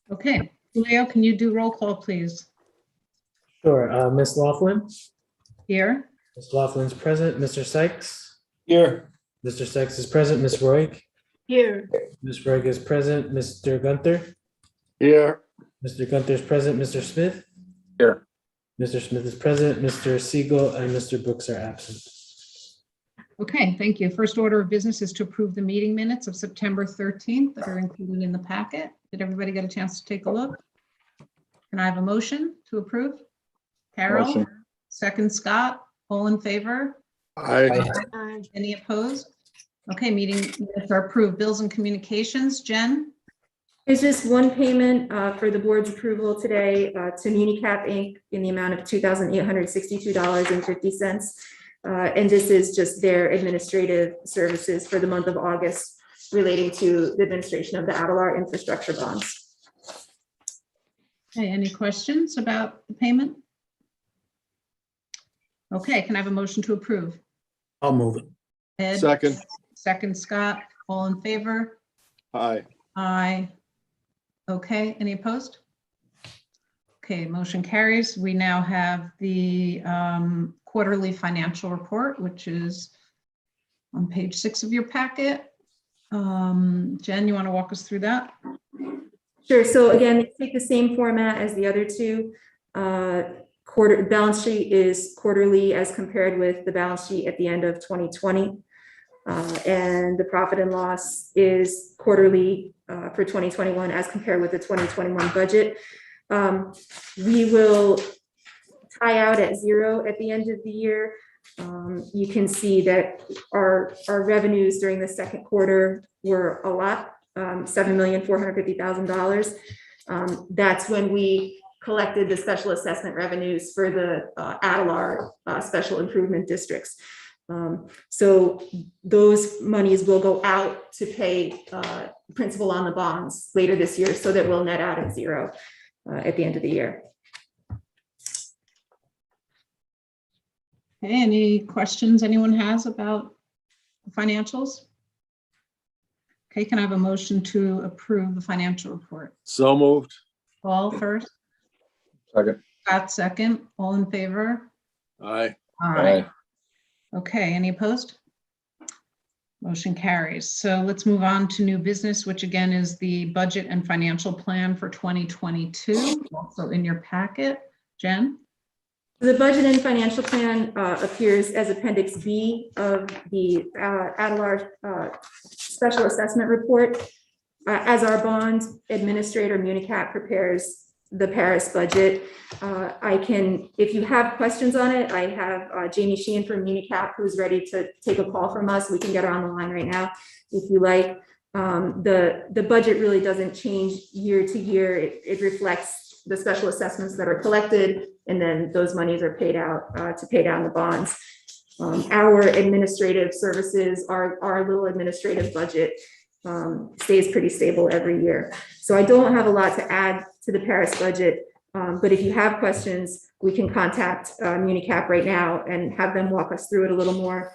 Okay, Leo, can you do roll call, please? Sure. Ms. Laughlin? Here. Ms. Laughlin's present. Mr. Sykes? Here. Mr. Sykes is present. Ms. Roig? Here. Ms. Roig is present. Mr. Gunther? Here. Mr. Gunther is present. Mr. Smith? Here. Mr. Smith is present. Mr. Siegel and Mr. Brooks are absent. Okay, thank you. First order of business is to approve the meeting minutes of September 13th that are included in the packet. Did everybody get a chance to take a look? Can I have a motion to approve? Carol, Motion. second Scott, all in favor? Aye. Any opposed? Okay, meeting minutes are approved. Bills and communications, Jen? There's just one payment for the board's approval today to Municap Inc. in the amount of $2,862.50. And this is just their administrative services for the month of August relating to the administration of the Avalar infrastructure bonds. Okay, any questions about the payment? Okay, can I have a motion to approve? I'll move it. Ed? Second. Second Scott, all in favor? Aye. Aye. Okay, any opposed? Okay, motion carries. We now have the quarterly financial report, which is on page 6 of your packet. Jen, you want to walk us through that? Sure. So again, they take the same format as the other two. Balance sheet is quarterly as compared with the balance sheet at the end of 2020. And the profit and loss is quarterly for 2021 as compared with the 2021 budget. We will tie out at 0 at the end of the year. You can see that our revenues during the second quarter were a lot, $7,450,000. That's when we collected the special assessment revenues for the Avalar special improvement districts. So those monies will go out to pay principal on the bonds later this year, so that we'll net out at 0 at the end of the year. Okay, any questions anyone has about the financials? Okay, can I have a motion to approve the financial report? So moved. Paul first, Second. Scott second, all in favor? Aye. Okay, any opposed? Motion carries. So let's move on to new business, which again is the budget and financial plan for 2022, also in your packet. Jen? The budget and financial plan appears as Appendix B of the Avalar special assessment report. As our bond administrator, Municap prepares the Paris budget. If you have questions on it, I have Jamie Sheehan from Municap who's ready to take a call from us. We can get her on the line right now if you like. The budget really doesn't change year to year. It reflects the special assessments that are collected, and then those monies are paid out to pay down the bonds. Our administrative services, our little administrative budget stays pretty stable every year. So I don't have a lot to add to the Paris budget, but if you have questions, we can contact Municap right now and have them walk us through it a little more.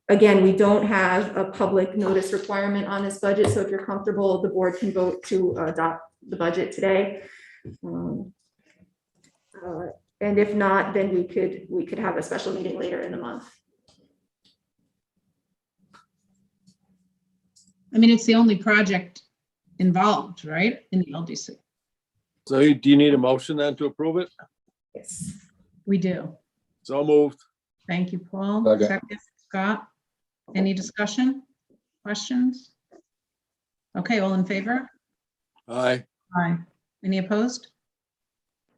Again, we don't have a public notice requirement on this budget, so if you're comfortable, the board can vote to adopt the budget today. And if not, then we could have a special meeting later in the month. I mean, it's the only project involved, right, in the LDC? So do you need a motion then to approve it? Yes. We do. So moved. Thank you, Paul. Second. Second, Scott. Any discussion, questions? Okay, all in favor? Aye. Aye. Any opposed?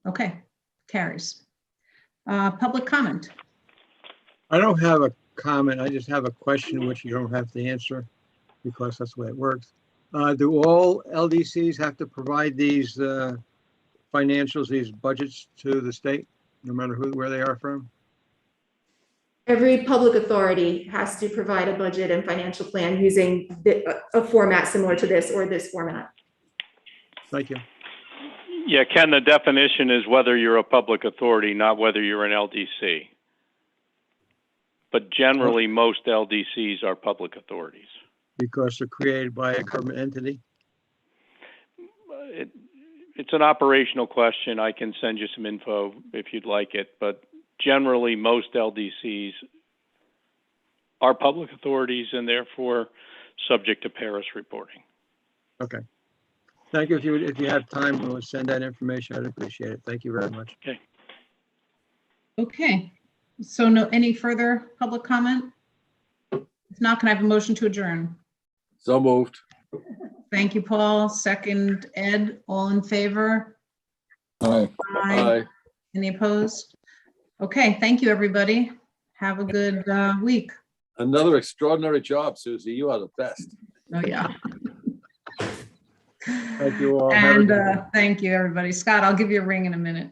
Okay, carries. Public comment. I don't have a comment. I just have a question which you don't have to answer because that's the way it works. Do all LDCs have to provide these financials, these budgets to the state, no matter where they are from? Every public authority has to provide a budget and financial plan using a format similar to this or this format. Thank you. Yeah, Ken, the definition is whether you're a public authority, not whether you're an LDC. But generally, most LDCs are public authorities. Because they're created by a government entity? it's an operational question. I can send you some info if you'd like it, but generally most LDCs are public authorities and therefore subject to Paris reporting. Okay. Thank you. If you have time, we'll send that information. I'd appreciate it. Thank you very much. Okay, so any further public comment? If not, can I have a motion to adjourn? So moved. Thank you, Paul. Second, Ed, all in favor? Aye. Aye. Any opposed? Okay, thank you, everybody. Have a good week. Another extraordinary job, Susie. You are the best. Oh, yeah. Thank you all. Have a And good night. thank you, everybody. Scott, I'll give you a ring in a minute.